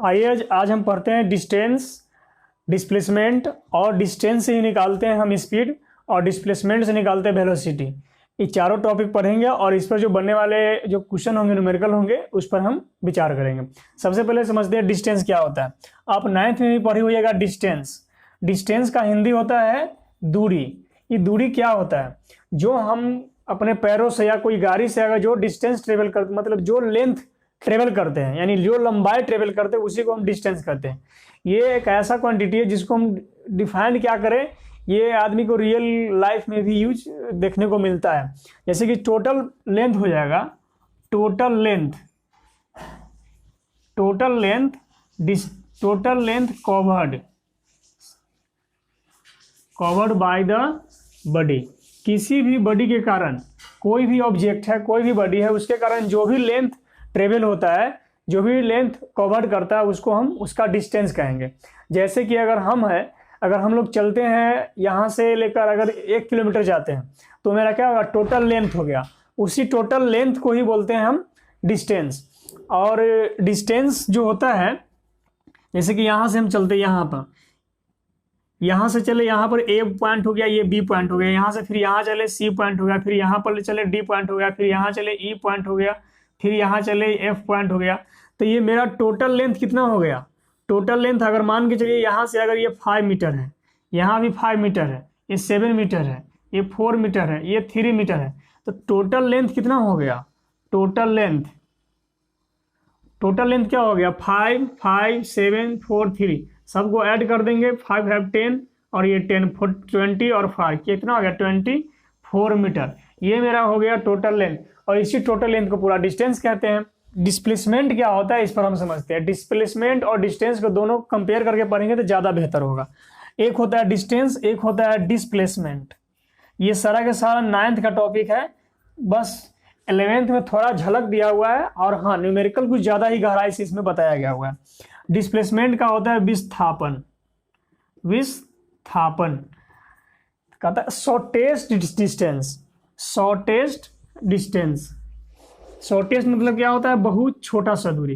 आइए आज हम पढ़ते हैं डिस्टेंस, डिस्प्लेसमेंट और डिस्टेंस से ही निकालते हैं हम स्पीड और डिस्प्लेसमेंट से निकालते हैं वेलोसिटी। ये चारों टॉपिक पढ़ेंगे और इस पर जो बनने वाले जो क्वेश्चन होंगे, न्यूमेरिकल होंगे, उस पर हम विचार करेंगे। सबसे पहले समझते हैं डिस्टेंस क्या होता है। आप 9th में भी पढ़ी होइएगा डिस्टेंस। डिस्टेंस का हिंदी होता है दूरी। ये दूरी क्या होता है? जो हम अपने पैरों से या कोई गाड़ी से अगर जो डिस्टेंस ट्रेवल करते, मतलब जो लेंथ ट्रेवल करते हैं, यानी जो लंबाई ट्रेवल करते हैं, उसी को हम डिस्टेंस कहते हैं। ये एक ऐसा क्वांटिटी है जिसको हम डिफाइन क्या करें, ये आदमी को रियल लाइफ में भी यूज देखने को मिलता है। जैसे कि टोटल लेंथ हो जाएगा, total length covered by the body. किसी भी बॉडी के कारण, कोई भी ऑब्जेक्ट है, कोई भी बॉडी है, उसके कारण जो भी लेंथ ट्रेवल होता है, जो भी लेंथ कवर्ड करता है, उसको हम उसका डिस्टेंस कहेंगे। जैसे कि अगर हम लोग चलते हैं यहाँ से लेकर अगर 1 किलोमीटर जाते हैं तो मेरा क्या होगा, टोटल लेंथ हो गया। उसी टोटल लेंथ को ही बोलते हैं हम डिस्टेंस। और डिस्टेंस जो होता है, जैसे कि यहाँ से हम चलते, यहाँ से चले, यहाँ पर ए पॉइंट हो गया, ये बी पॉइंट हो गया, यहाँ से फिर यहाँ चले सी पॉइंट हो गया, फिर यहाँ पर चले डी पॉइंट हो गया, फिर यहाँ चले ई पॉइंट हो गया, फिर यहाँ चले एफ पॉइंट हो गया। तो ये मेरा टोटल लेंथ कितना हो गया? टोटल लेंथ अगर मान के चलिए यहाँ से अगर ये 5 मीटर है, यहाँ भी 5 मीटर है, ये 7 मीटर है, ये 4 मीटर है, ये 3 मीटर है, तो टोटल लेंथ कितना हो गया? टोटल लेंथ क्या हो गया? 5, 5, 7, 4, 3 सबको ऐड कर देंगे। 5, 5, 10 और ये 10, 20 और 5 कितना हो गया? 24 मीटर। ये मेरा हो गया टोटल लेंथ। और इसी टोटल लेंथ को पूरा डिस्टेंस कहते हैं। डिस्प्लेसमेंट क्या होता है, इस पर हम समझते हैं। डिस्प्लेसमेंट और डिस्टेंस को दोनों कंपेयर करके पढ़ेंगे तो ज़्यादा बेहतर होगा। एक होता है डिस्टेंस, एक होता है डिस्प्लेसमेंट। ये सारा का सारा 9th का टॉपिक है, बस 11th में थोड़ा झलक दिया हुआ है। और हाँ, न्यूमेरिकल कुछ ज़्यादा ही गहराई से इसमें बताया गया हुआ है। डिस्प्लेसमेंट का होता है विस्थापन। कहता है शॉर्टेस्ट मतलब क्या होता है? बहुत छोटा सा दूरी।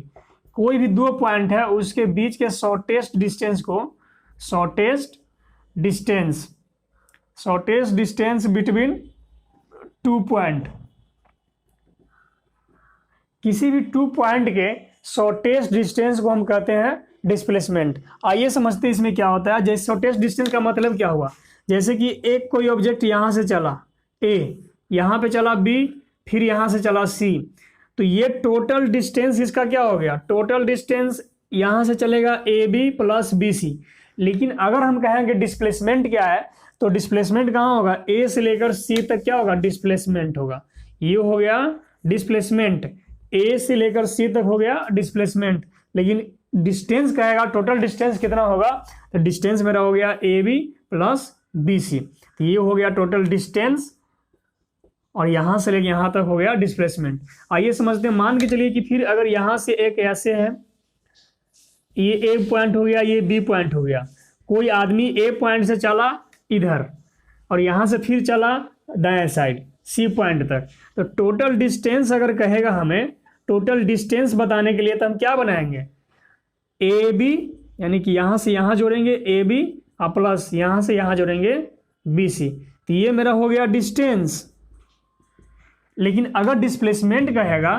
कोई भी 2 पॉइंट है, उसके बीच के शॉर्टेस्ट डिस्टेंस को शॉर्टेस्ट डिस्टेंस बिटवीन 2 पॉइंट। किसी भी 2 पॉइंट के शॉर्टेस्ट डिस्टेंस को हम कहते हैं डिस्प्लेसमेंट। आइए समझते हैं इसमें क्या होता है। जैसे शॉर्टेस्ट डिस्टेंस का मतलब क्या हुआ, जैसे कि एक कोई ऑब्जेक्ट यहाँ से चला ए, यहाँ पे चला बी, फिर यहाँ से चला सी, तो ये टोटल डिस्टेंस इसका क्या हो गया? टोटल डिस्टेंस यहाँ से चलेगा A B plus B C. लेकिन अगर हम कहेंगे डिस्प्लेसमेंट क्या है, तो डिस्प्लेसमेंट कहाँ होगा? ए से लेकर सी तक क्या होगा? डिस्प्लेसमेंट होगा। ये हो गया डिस्प्लेसमेंट। ए से लेकर सी तक हो गया डिस्प्लेसमेंट। लेकिन डिस्टेंस कहेगा टोटल डिस्टेंस कितना होगा, तो डिस्टेंस मेरा हो गया A B plus B C. तो ये हो गया टोटल डिस्टेंस, और यहाँ से लेकर यहाँ तक हो गया डिस्प्लेसमेंट। आइए समझते हैं। मान के चलिए कि फिर अगर यहाँ से एक ऐसे है, ये ए पॉइंट हो गया, ये बी पॉइंट हो गया। कोई आदमी ए पॉइंट से चला इधर और यहाँ से फिर चला दाएं साइड सी पॉइंट तक, तो टोटल डिस्टेंस अगर कहेगा हमें, टोटल डिस्टेंस बताने के लिए तो हम क्या बनाएंगे? ए बी, यानी कि यहाँ से यहाँ जोड़ेंगे ए बी और प्लस यहाँ से यहाँ जोड़ेंगे बी सी। तो ये मेरा हो गया डिस्टेंस। लेकिन अगर डिस्प्लेसमेंट कहेगा,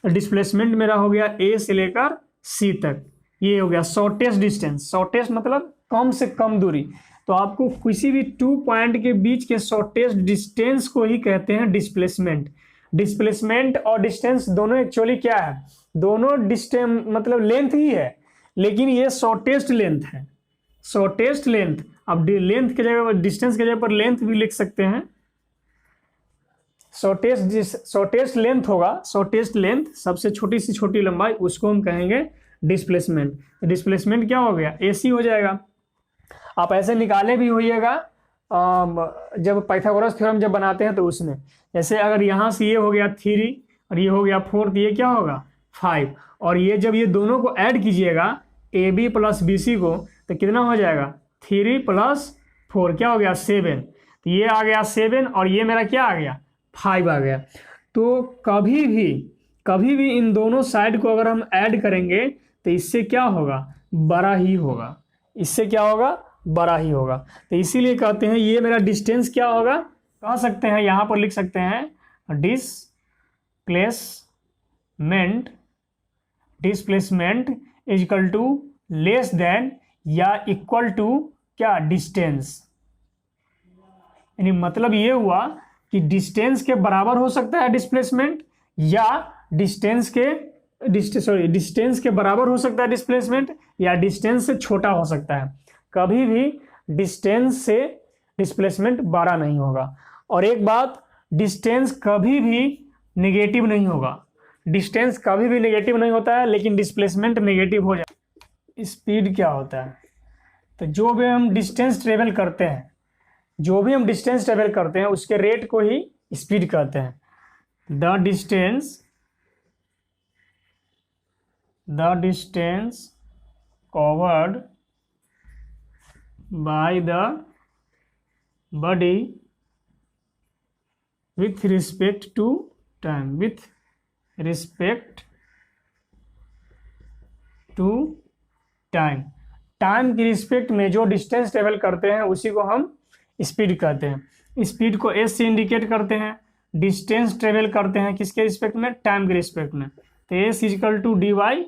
डिस्प्लेसमेंट मेरा हो गया ए से लेकर सी तक। ये हो गया शॉर्टेस्ट डिस्टेंस। शॉर्टेस्ट मतलब कम से कम दूरी। तो आपको किसी भी 2 पॉइंट के बीच के शॉर्टेस्ट डिस्टेंस को ही कहते हैं डिस्प्लेसमेंट। डिस्प्लेसमेंट और डिस्टेंस दोनों एक्चुअली क्या है? दोनों डिस्टेंस मतलब लेंथ ही है, लेकिन ये शॉर्टेस्ट लेंथ है। शॉर्टेस्ट लेंथ, अब लेंथ के जगह पर, डिस्टेंस के जगह पर लेंथ भी लिख सकते हैं। शॉर्टेस्ट लेंथ होगा, शॉर्टेस्ट लेंथ सबसे छोटी से छोटी लंबाई, उसको हम कहेंगे डिस्प्लेसमेंट। डिस्प्लेसमेंट क्या हो गया? एसी हो जाएगा। आप ऐसे निकाले भी होइएगा जब पाइथागोरस थ्योरम जब बनाते हैं, तो उसमें जैसे अगर यहाँ से ये हो गया 3 और ये हो गया 4, तो ये क्या होगा? 5। और ये जब ये दोनों को ऐड कीजिएगा A B plus B C को, तो कितना हो जाएगा? 3 + 4 क्या हो गया? 7। तो ये आ गया 7 और ये मेरा क्या आ गया? 5 आ गया। तो कभी भी कभी भी इन दोनों साइड को अगर हम ऐड करेंगे तो इससे क्या होगा, बड़ा ही होगा, इससे क्या होगा, बड़ा ही होगा। तो इसीलिए कहते हैं ये मेरा डिस्टेंस क्या होगा, कह सकते हैं यहाँ पर लिख सकते हैं displacement is equal to less than या इक्वल टू क्या, डिस्टेंस। यानी मतलब ये हुआ कि डिस्टेंस के बराबर हो सकता है डिस्प्लेसमेंट, या डिस्टेंस के बराबर हो सकता है डिस्प्लेसमेंट, या डिस्टेंस से छोटा हो सकता है। कभी भी डिस्टेंस से डिस्प्लेसमेंट बड़ा नहीं होगा। और एक बात, डिस्टेंस कभी भी नेगेटिव नहीं होगा, डिस्टेंस कभी भी नेगेटिव नहीं होता है, लेकिन डिस्प्लेसमेंट नेगेटिव हो जाता है। स्पीड क्या होता है, तो जो भी हम डिस्टेंस ट्रेवल करते हैं उसके रेट को ही स्पीड कहते हैं। The distance covered by the body with respect to time, time की रिस्पेक्ट में जो डिस्टेंस ट्रेवल करते हैं उसी को हम स्पीड कहते हैं। स्पीड को एस से इंडिकेट करते हैं, डिस्टेंस ट्रेवल करते हैं किसके रिस्पेक्ट में, टाइम के रिस्पेक्ट में। तो S is equal to D Y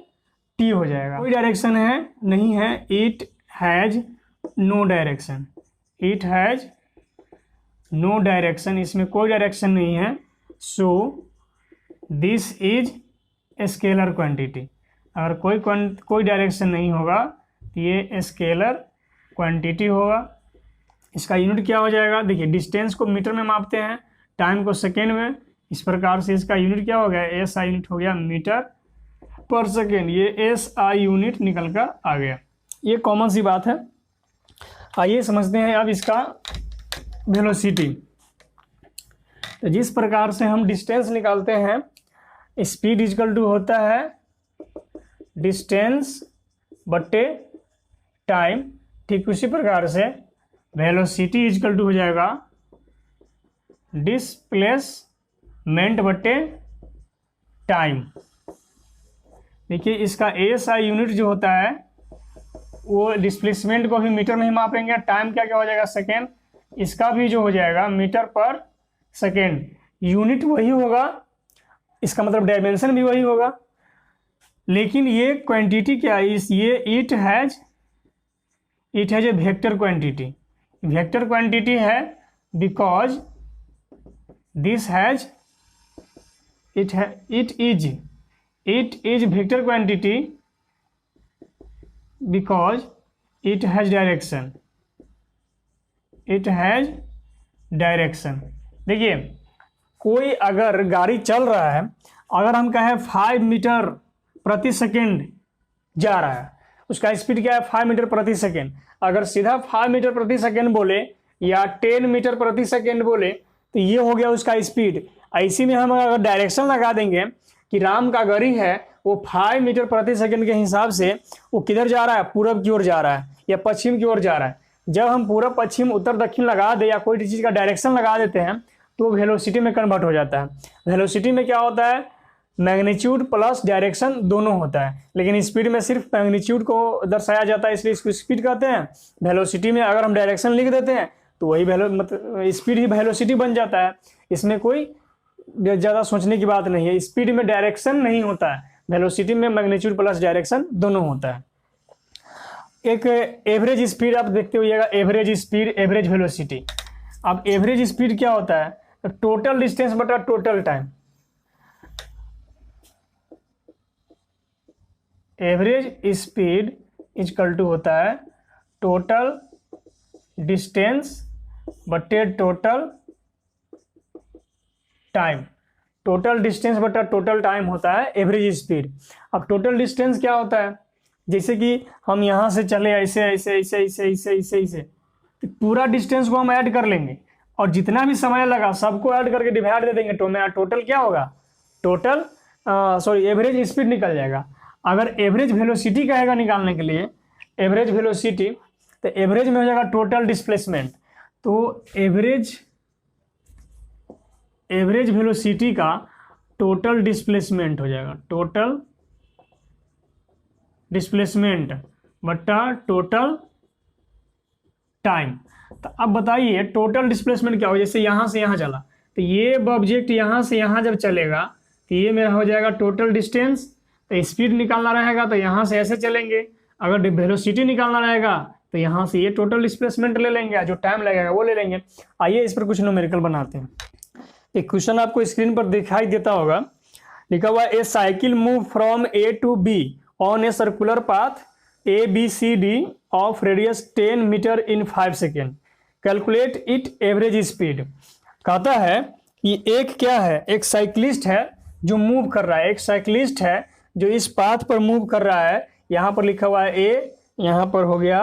T हो जाएगा। कोई डायरेक्शन है नहीं है, इट हैज नो डायरेक्शन, इसमें कोई डायरेक्शन नहीं है। So this is scalar quantity. अगर कोई डायरेक्शन नहीं होगा तो ये स्केलर क्वांटिटी होगा। इसका यूनिट क्या हो जाएगा, देखिए डिस्टेंस को मीटर में मापते हैं, टाइम को सेकेंड में, इस प्रकार से इसका यूनिट क्या हो गया, एस आई यूनिट हो गया मीटर पर सेकेंड। ये एस आई यूनिट निकल कर आ गया, ये कॉमन सी बात है। आइए समझते हैं अब इसका वेलोसिटी। तो जिस प्रकार से हम डिस्टेंस निकालते हैं, स्पीड इक्वल टू होता है डिस्टेंस बट्टे टाइम, ठीक उसी प्रकार से वेलोसिटी इक्वल टू हो जाएगा डिस्प्लेसमेंट बट्टे टाइम। देखिए इसका एस आई यूनिट जो होता है वो डिस्प्लेसमेंट को भी मीटर में ही मापेंगे, टाइम क्या क्या हो जाएगा, सेकेंड, इसका भी जो हो जाएगा मीटर पर सेकेंड। यूनिट वही होगा, इसका मतलब डायमेंशन भी वही होगा, लेकिन ये क्वांटिटी क्या है, ये it has a vector quantity है because this has it is vector quantity because it has direction. देखिए कोई अगर गाड़ी चल रहा है, अगर हम कहें 5 मीटर प्रति सेकेंड जा रहा है, उसका स्पीड क्या है 5 मीटर प्रति सेकेंड। अगर सीधा 5 मीटर प्रति सेकेंड बोले या 10 मीटर प्रति सेकेंड बोले तो ये हो गया उसका स्पीड। ऐसी में हम अगर डायरेक्शन लगा देंगे कि राम का गाड़ी है वो 5 मीटर प्रति सेकेंड के हिसाब से वो किधर जा रहा है, पूरब की ओर जा रहा है या पश्चिम की ओर जा रहा है। जब हम पूरब पश्चिम उत्तर दक्षिण लगा दे या कोई चीज़ का डायरेक्शन लगा देते हैं तो वेलोसिटी में कन्वर्ट हो जाता है। वेलोसिटी में क्या होता है, मैग्नीट्यूड प्लस डायरेक्शन दोनों होता है, लेकिन स्पीड में सिर्फ मैग्नीट्यूड को दर्शाया जाता है, इसलिए इसको स्पीड कहते हैं। वेलोसिटी में अगर हम डायरेक्शन लिख देते हैं तो वही मतलब स्पीड ही वेलोसिटी बन जाता है। इसमें कोई ज़्यादा सोचने की बात नहीं है। स्पीड में डायरेक्शन नहीं होता है, वेलोसिटी में मैग्नीट्यूड प्लस डायरेक्शन दोनों होता है। एक एवरेज स्पीड आप देखते होइएगा, एवरेज स्पीड, एवरेज वेलोसिटी। अब एवरेज स्पीड क्या होता है, तो टोटल डिस्टेंस बटा total time. Average speed equal to होता है टोटल डिस्टेंस बटे टोटल टाइम। टोटल डिस्टेंस बटा टोटल टाइम होता है एवरेज स्पीड। अब टोटल डिस्टेंस क्या होता है, जैसे कि हम यहाँ से चले ऐसे ऐसे ऐसे ऐसे ऐसे ऐसे ऐसे, तो पूरा डिस्टेंस को हम ऐड कर लेंगे और जितना भी समय लगा सबको ऐड करके डिवाइड दे देंगे तो मेरा टोटल क्या होगा, टोटल एवरेज स्पीड निकल जाएगा। अगर एवरेज वेलोसिटी कहेगा निकालने के लिए, एवरेज वेलोसिटी, तो एवरेज में हो जाएगा टोटल डिस्प्लेसमेंट। तो एवरेज वेलोसिटी का टोटल डिस्प्लेसमेंट हो जाएगा, टोटल डिस्प्लेसमेंट बट्टा टोटल टाइम। तो अब बताइए टोटल डिस्प्लेसमेंट क्या हो, जैसे यहाँ से यहाँ चला तो ये ऑब्जेक्ट यहाँ से यहाँ जब चलेगा तो ये मेरा हो जाएगा टोटल डिस्टेंस। तो स्पीड निकालना रहेगा तो यहाँ से ऐसे चलेंगे, अगर वेलोसिटी निकालना रहेगा तो यहाँ से ये टोटल डिस्प्लेसमेंट ले लेंगे, जो टाइम लगेगा वो ले लेंगे। आइए इस पर कुछ न्यूमेरिकल बनाते हैं। एक क्वेश्चन आपको स्क्रीन पर दिखाई देता होगा, लिखा हुआ a cycle move from A to B on a circular path ABCD of radius 10 metre in 5 second, calculate it average speed. कहता है कि एक क्या है, एक साइकिलिस्ट है जो मूव कर रहा है, एक साइकिलिस्ट है जो इस पाथ पर मूव कर रहा है। यहाँ पर लिखा हुआ है A, यहाँ पर हो गया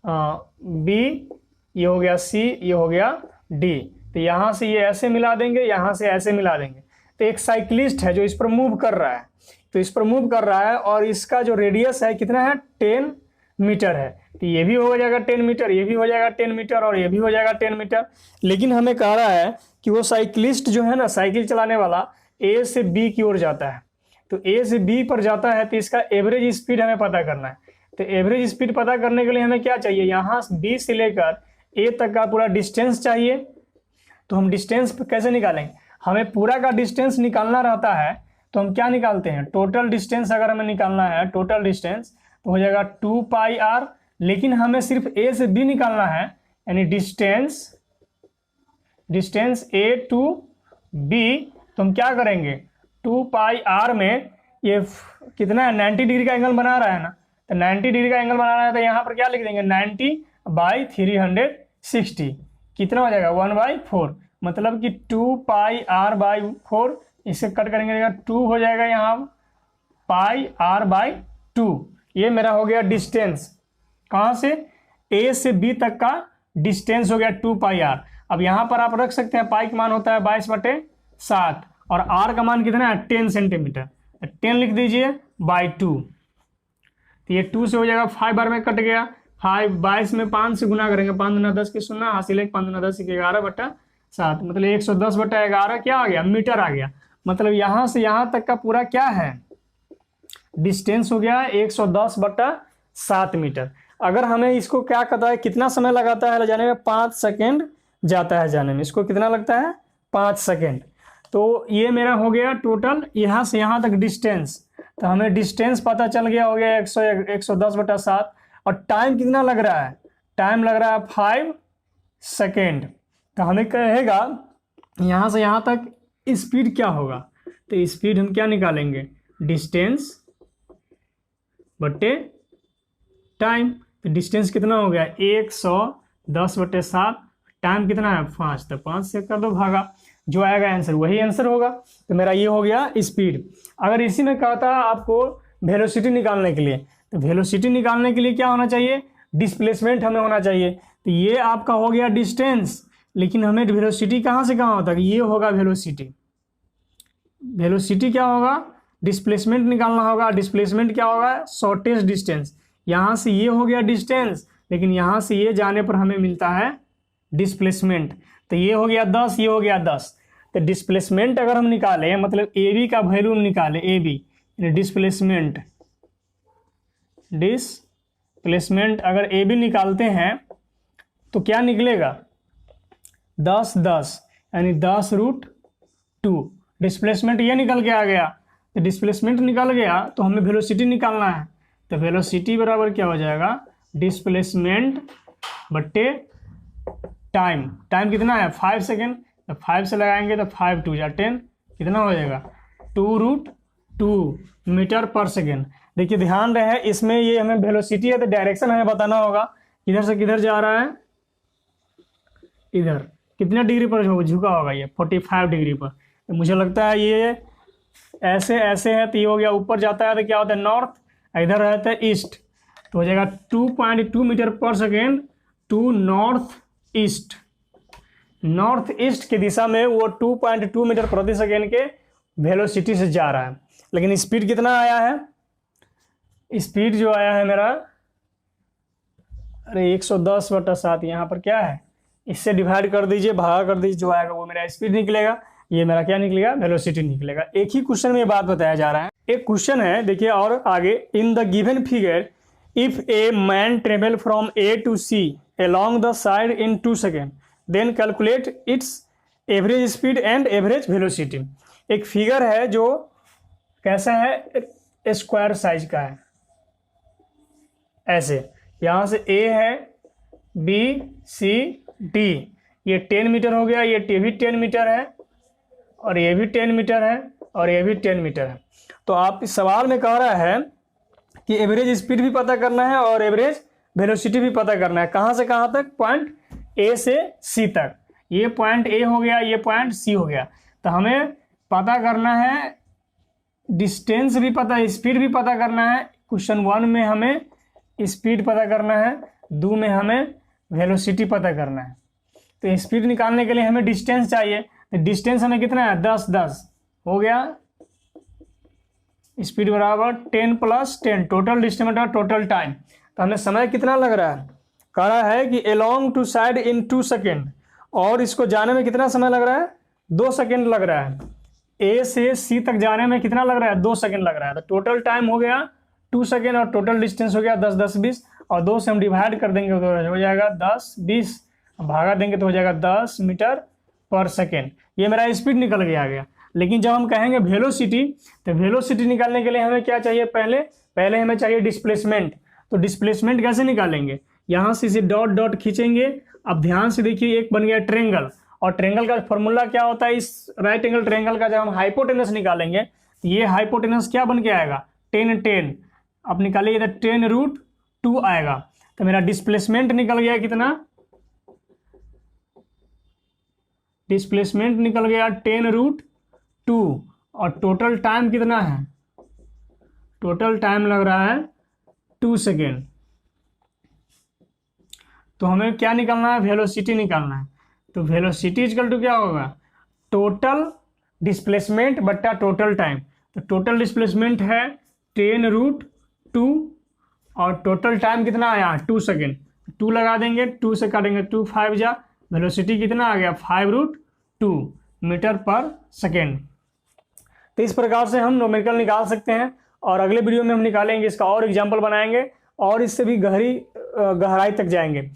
B, ये हो गया C, ये हो गया D। तो यहाँ से ये ऐसे मिला देंगे, यहाँ से ऐसे मिला देंगे। तो एक साइकिलिस्ट है जो इस पर मूव कर रहा है, तो इस पर मूव कर रहा है और इसका जो रेडियस है कितना है, 10 मीटर है। तो ये भी हो जाएगा 10 मीटर, ये भी हो जाएगा 10 मीटर और ये भी हो जाएगा 10 मीटर। लेकिन हमें कह रहा है कि वो साइकिलिस्ट जो है ना, साइकिल चलाने वाला A से B की ओर जाता है। तो A से B पर जाता है तो इसका एवरेज स्पीड हमें पता करना है। तो एवरेज स्पीड पता करने के लिए हमें क्या चाहिए, यहाँ B से लेकर A तक का पूरा डिस्टेंस चाहिए। तो हम डिस्टेंस कैसे निकालेंगे, हमें पूरा का डिस्टेंस निकालना रहता है तो हम क्या निकालते हैं, टोटल डिस्टेंस अगर हमें निकालना है, टोटल डिस्टेंस तो हो जाएगा 2 पाई r। लेकिन हमें सिर्फ A से B निकालना है, यानी डिस्टेंस A टू B। तो हम क्या करेंगे, 2 पाई r में ये कितना है, 90 डिग्री का एंगल बना रहा है ना, तो 90 डिग्री का एंगल बना रहा है तो यहाँ पर क्या लिख देंगे, 90/360 कितना हो जाएगा, 1/4। मतलब कि 2 पाई r/4, इसे कट करेंगे 2 हो जाएगा, यहाँ पाई r/2। ये मेरा हो गया डिस्टेंस, कहाँ से, A से B तक का डिस्टेंस हो गया 2 पाई r। अब यहाँ पर आप रख सकते हैं पाई का मान होता है 22/7 और r का मान कितना है, 10 सेंटीमीटर। 10 लिख दीजिए बाई 2, तो ये 2 से हो जाएगा, 5 बार में कट गया, 22 में 5 से गुना करेंगे, 5 दूना 10 के 0 हासिल 5 दूना 10 के 11/7, मतलब 110/11 क्या आ गया, मीटर आ गया। मतलब यहाँ से यहाँ तक का पूरा क्या है, डिस्टेंस हो गया 110/7 मीटर। अगर हमें इसको क्या कहता है, कितना समय लगाता है जाने में, 5 सेकेंड जाता है जाने में, इसको कितना लगता है, 5 सेकेंड। तो ये मेरा हो गया टोटल यहाँ से यहाँ तक डिस्टेंस। तो हमें डिस्टेंस पता चल गया, हो गया 110/7। और टाइम कितना लग रहा है, टाइम लग रहा है 5 सेकेंड। तो हमें कहेगा यहाँ से यहाँ तक स्पीड क्या होगा, तो स्पीड हम क्या निकालेंगे, डिस्टेंस बटे टाइम। तो डिस्टेंस कितना हो गया, 110/7, टाइम कितना है 5, तो 5 से कर दो भागा, जो आएगा आंसर वही आंसर होगा। तो मेरा ये हो गया स्पीड। अगर इसी में कहता है आपको वेलोसिटी निकालने के लिए, तो वेलोसिटी निकालने के लिए क्या होना चाहिए, डिस्प्लेसमेंट हमें होना चाहिए। तो ये आपका हो गया डिस्टेंस, लेकिन हमें वेलोसिटी कहाँ से कहाँ होता है, ये होगा वेलोसिटी। वेलोसिटी क्या होगा, डिस्प्लेसमेंट निकालना होगा। डिस्प्लेसमेंट क्या होगा, शॉर्टेस्ट डिस्टेंस। यहाँ से ये हो गया डिस्टेंस, लेकिन यहाँ से ये जाने पर हमें मिलता है डिस्प्लेसमेंट। तो ये हो गया 10, ये हो गया 10। तो डिस्प्लेसमेंट अगर हम निकालें, मतलब ए बी का वैल्यू हम निकालें, ए बी डिस्प्लेसमेंट अगर ए बी निकालते हैं तो क्या निकलेगा, 10 यानी 10√2। डिस्प्लेसमेंट ये निकल के आ गया, तो डिस्प्लेसमेंट निकल गया तो हमें वेलोसिटी निकालना है। तो वेलोसिटी बराबर क्या हो जाएगा, डिस्प्लेसमेंट बट्टे टाइम। टाइम कितना है 5 सेकेंड, तो 5 से लगाएंगे तो 5 2 10, कितना हो जाएगा 2√2 मीटर पर सेकेंड। देखिए ध्यान रहे, इसमें ये हमें वेलोसिटी है तो डायरेक्शन हमें बताना होगा, किधर से किधर जा रहा है, इधर कितने डिग्री पर झुका होगा, ये 45 डिग्री पर। तो मुझे लगता है ये ऐसे ऐसे है, तो ये हो गया ऊपर जाता है तो क्या होता है नॉर्थ, इधर रहता है ईस्ट, तो हो जाएगा 2.2 metre per second to north east. North east की दिशा में वो 2.2 मीटर प्रति सेकेंड के वेलोसिटी से जा रहा है। लेकिन स्पीड कितना आया है, स्पीड जो आया है मेरा, अरे 110/7, यहाँ पर क्या है, इससे डिवाइड कर दीजिए, भागा कर दीजिए, जो आएगा वो मेरा स्पीड निकलेगा। ये मेरा क्या निकलेगा, वेलोसिटी निकलेगा। एक ही क्वेश्चन में ये बात बताया जा रहा है। एक क्वेश्चन है देखिए और आगे, in the given figure if a man travel from A to C along the side in 2 seconds, then calculate its average speed and average velocity। एक फिगर है जो कैसा है, स्क्वायर साइज का है, ऐसे यहाँ से ए है, बी सी डी, ये 10 मीटर हो गया, ये भी 10 मीटर है, और ये भी 10 मीटर है, और ये भी 10 मीटर है। तो आप इस सवाल में कह रहा है कि एवरेज स्पीड भी पता करना है और एवरेज वेलोसिटी भी पता करना है। कहाँ से कहाँ तक, पॉइंट ए से सी तक। ये पॉइंट ए हो गया, ये पॉइंट सी हो गया। तो हमें पता करना है डिस्टेंस भी पता, स्पीड भी पता करना है। क्वेश्चन 1 में हमें स्पीड पता करना है, 2 में हमें वेलोसिटी पता करना है। तो स्पीड निकालने के लिए हमें डिस्टेंस चाहिए। तो डिस्टेंस हमें कितना है, 10 10 हो गया। स्पीड बराबर 10 + 10, टोटल डिस्टेंस बटा टोटल टाइम। तो हमें समय कितना लग रहा है, कह रहा है कि along टू साइड इन 2 सेकेंड, और इसको जाने में कितना समय लग रहा है, 2 सेकेंड लग रहा है। ए से सी तक जाने में कितना लग रहा है, 2 सेकेंड लग रहा है। तो टोटल टाइम हो गया 2 सेकेंड और टोटल डिस्टेंस हो गया 10 10 20, और 2 से हम डिवाइड कर देंगे तो हो जाएगा 10 20, भागा देंगे तो हो जाएगा 10 मीटर पर सेकेंड। ये मेरा स्पीड निकल गया। लेकिन जब हम कहेंगे वेलोसिटी, तो वेलोसिटी निकालने के लिए हमें क्या चाहिए, पहले हमें चाहिए डिस्प्लेसमेंट। तो डिस्प्लेसमेंट कैसे निकालेंगे, यहाँ से इसे डॉट डॉट खींचेंगे। अब ध्यान से देखिए, एक बन गया ट्रेंगल, और ट्रेंगल का फॉर्मूला क्या होता है, इस राइट एंगल ट्रेंगल का जब हम हाइपोटेनस निकालेंगे तो ये हाइपोटेनस क्या बन के आएगा, 10 10। अब निकालिए इधर 10√2 आएगा। तो मेरा डिस्प्लेसमेंट निकल गया कितना, डिस्प्लेसमेंट निकल गया 10√2, और टोटल टाइम कितना है, टोटल टाइम लग रहा है 2 सेकेंड। तो हमें क्या निकालना है, वेलोसिटी निकालना है। तो वेलोसिटी इक्वल टू क्या होगा, टोटल डिस्प्लेसमेंट बट्टा टोटल टाइम। तो टोटल डिस्प्लेसमेंट है 10√2, और टोटल टाइम कितना आया, 2 सेकेंड। 2 लगा देंगे, 2 से काटेंगे 2 5 जा, वेलोसिटी कितना आ गया, 5√2 मीटर पर सेकेंड। तो इस प्रकार से हम न्यूमेरिकल निकाल सकते हैं, और अगले वीडियो में हम निकालेंगे इसका और एग्जाम्पल बनाएंगे, और इससे भी गहराई तक जाएंगे।